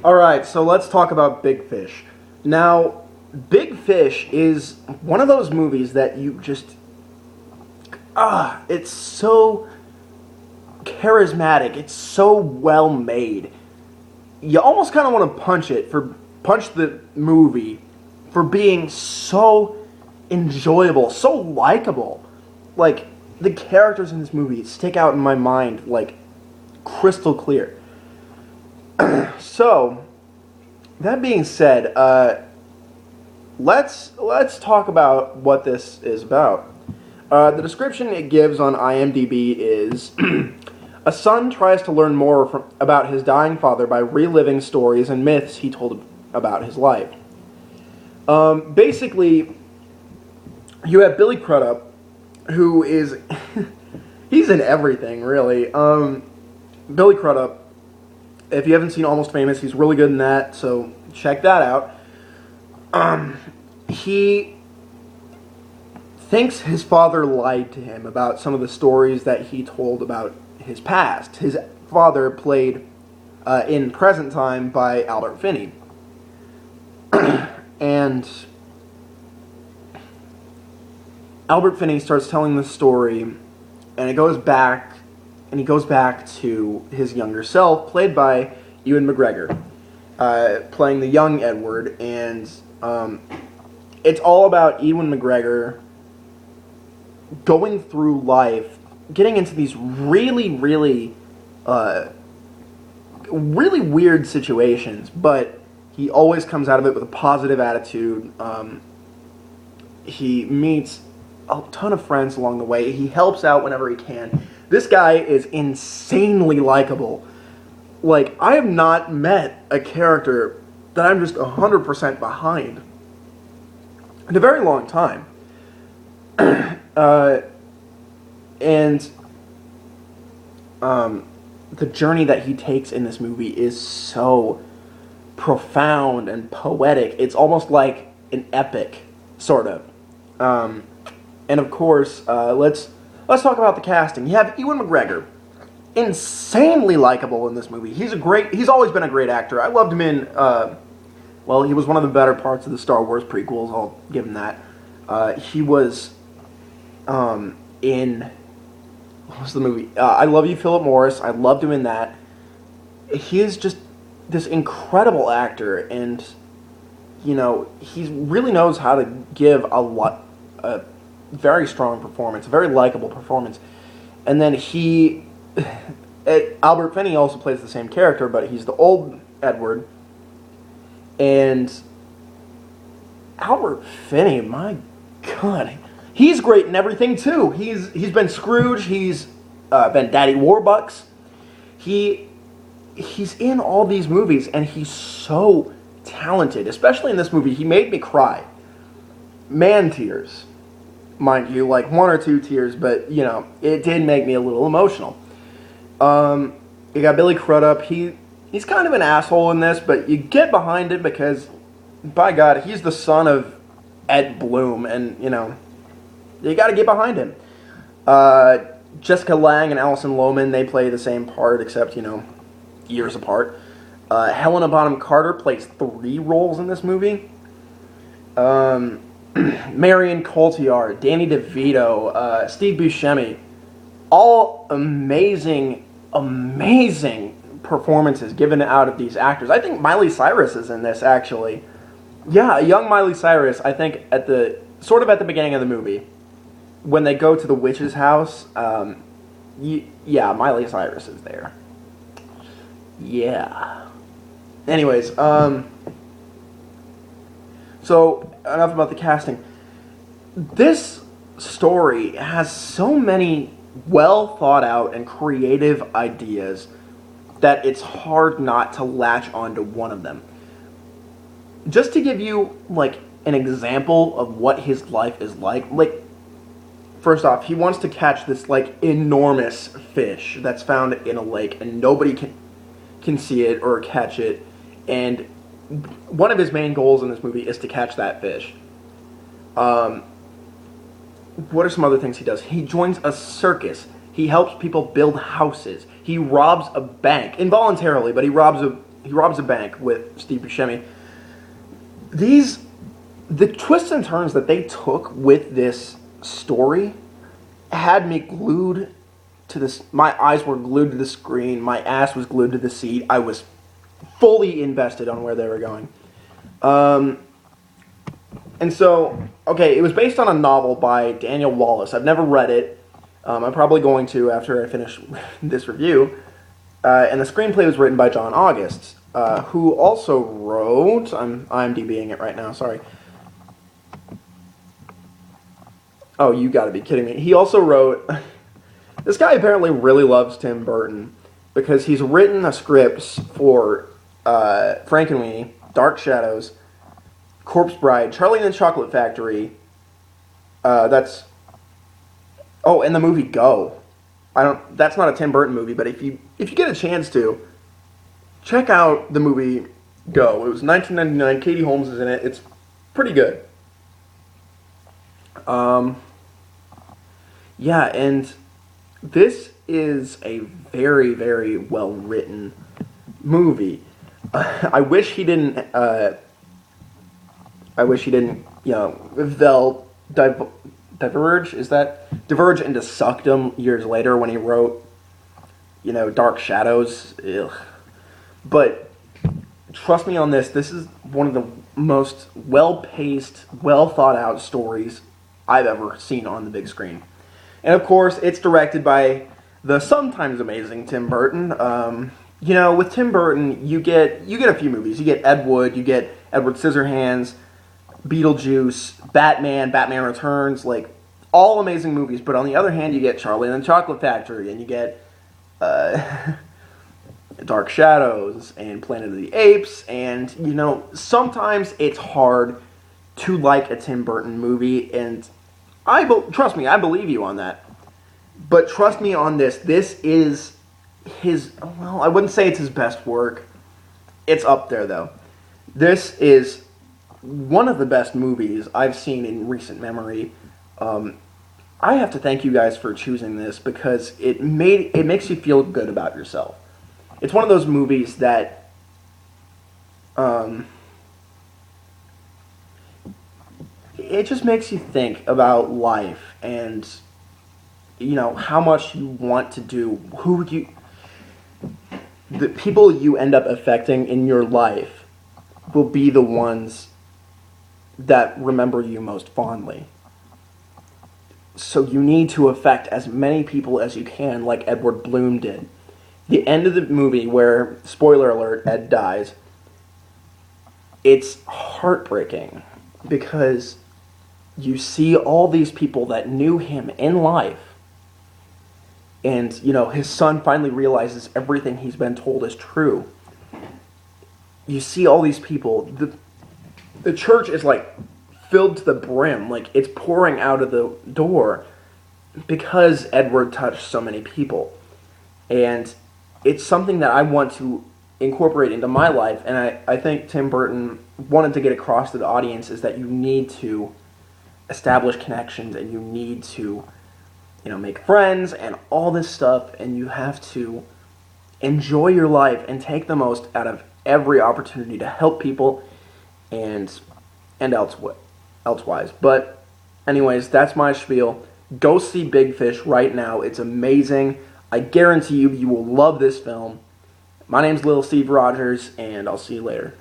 Alright, so let's talk about Big Fish. Now, Big Fish is one of those movies that you just... it's so charismatic. It's so well made. You almost kind of want to punch the movie for being so enjoyable, so likable. Like, the characters in this movie stick out in my mind like crystal clear. So, that being said, let's talk about what this is about. The description it gives on IMDb is, a son tries to learn more about his dying father by reliving stories and myths he told about his life. Basically, you have Billy Crudup, who is, he's in everything, really. Billy Crudup, if you haven't seen Almost Famous, he's really good in that, so check that out. He thinks his father lied to him about some of the stories that he told about his past. His father played in present time by Albert Finney. And Albert Finney starts telling the story, and he goes back to his younger self, played by Ewan McGregor, playing the young Edward, and it's all about Ewan McGregor going through life, getting into these really weird situations, but he always comes out of it with a positive attitude. He meets a ton of friends along the way. He helps out whenever he can. This guy is insanely likable. Like, I have not met a character that I'm just 100% behind in a very long time. The journey that he takes in this movie is so profound and poetic. It's almost like an epic, sort of. And of course, let's talk about the casting. You have Ewan McGregor, insanely likable in this movie. He's always been a great actor. I loved him in, he was one of the better parts of the Star Wars prequels. I'll give him that. He was in, what was the movie? I Love You, Philip Morris. I loved him in that. He is just this incredible actor, and he really knows how to give a very strong performance, a very likable performance. And then Albert Finney also plays the same character, but he's the old Edward. And Albert Finney, my God, he's great in everything too. He's been Scrooge. He's been Daddy Warbucks. He's in all these movies, and he's so talented. Especially in this movie, he made me cry. Man tears, mind you, like 1 or 2 tears, but it did make me a little emotional. You got Billy Crudup. He's kind of an asshole in this, but you get behind it because, by God, he's the son of Ed Bloom, and you got to get behind him. Jessica Lange and Alison Lohman, they play the same part, except years apart. Helena Bonham Carter plays 3 roles in this movie. Marion Cotillard, Danny DeVito, Steve Buscemi, all amazing performances given out of these actors. I think Miley Cyrus is in this, actually. Yeah, young Miley Cyrus, I think at the beginning of the movie, when they go to the witch's house, Miley Cyrus is there. Yeah. Anyways, so enough about the casting. This story has so many well thought out and creative ideas that it's hard not to latch onto one of them. Just to give you an example of what his life is like, first off, he wants to catch this enormous fish that's found in a lake, and nobody can see it or catch it. And one of his main goals in this movie is to catch that fish. What are some other things he does? He joins a circus. He helps people build houses. He robs a bank, involuntarily, but he robs he robs a bank with Steve Buscemi. The twists and turns that they took with this story had me glued to this. My eyes were glued to the screen. My ass was glued to the seat. I was fully invested on where they were going. And so, okay, it was based on a novel by Daniel Wallace. I've never read it. I'm probably going to after I finish this review. And the screenplay was written by John August, who also wrote... I'm IMDbing it right now, sorry. Oh, you gotta be kidding me. He also wrote... This guy apparently really loves Tim Burton because he's written the scripts for Frankenweenie, Dark Shadows, Corpse Bride, Charlie and the Chocolate Factory. And the movie Go. That's not a Tim Burton movie, but if you get a chance to, check out the movie Go. It was 1999. Katie Holmes is in it. It's pretty good. Yeah, and this is a very, very well written movie. I wish he didn't. They'll diverge. Is that diverge into suckdom years later when he wrote, Dark Shadows. Ugh. But trust me on this. This is one of the most well-paced, well-thought-out stories I've ever seen on the big screen. And of course, it's directed by the sometimes amazing Tim Burton. With Tim Burton, you get a few movies. You get Ed Wood, you get Edward Scissorhands, Beetlejuice, Batman Returns, like all amazing movies. But on the other hand, you get Charlie and the Chocolate Factory, and you get Dark Shadows and Planet of the Apes, and sometimes it's hard to like a Tim Burton movie, and trust me, I believe you on that. But trust me on this. This is I wouldn't say it's his best work. It's up there, though. This is one of the best movies I've seen in recent memory. I have to thank you guys for choosing this because it makes you feel good about yourself. It's one of those movies that it just makes you think about life and how much you want to do, the people you end up affecting in your life will be the ones that remember you most fondly. So you need to affect as many people as you can, like Edward Bloom did. The end of the movie where, spoiler alert, Ed dies, it's heartbreaking because you see all these people that knew him in life, and his son finally realizes everything he's been told is true. You see all these people. The church is like filled to the brim, like it's pouring out of the door because Edward touched so many people. And it's something that I want to incorporate into my life, and I think Tim Burton wanted to get across to the audience is that you need to establish connections, and you need to make friends and all this stuff, and you have to enjoy your life and take the most out of every opportunity to help people and elsewise. But anyways, that's my spiel. Go see Big Fish right now. It's amazing. I guarantee you will love this film. My name's LilSteveRogers, and I'll see you later.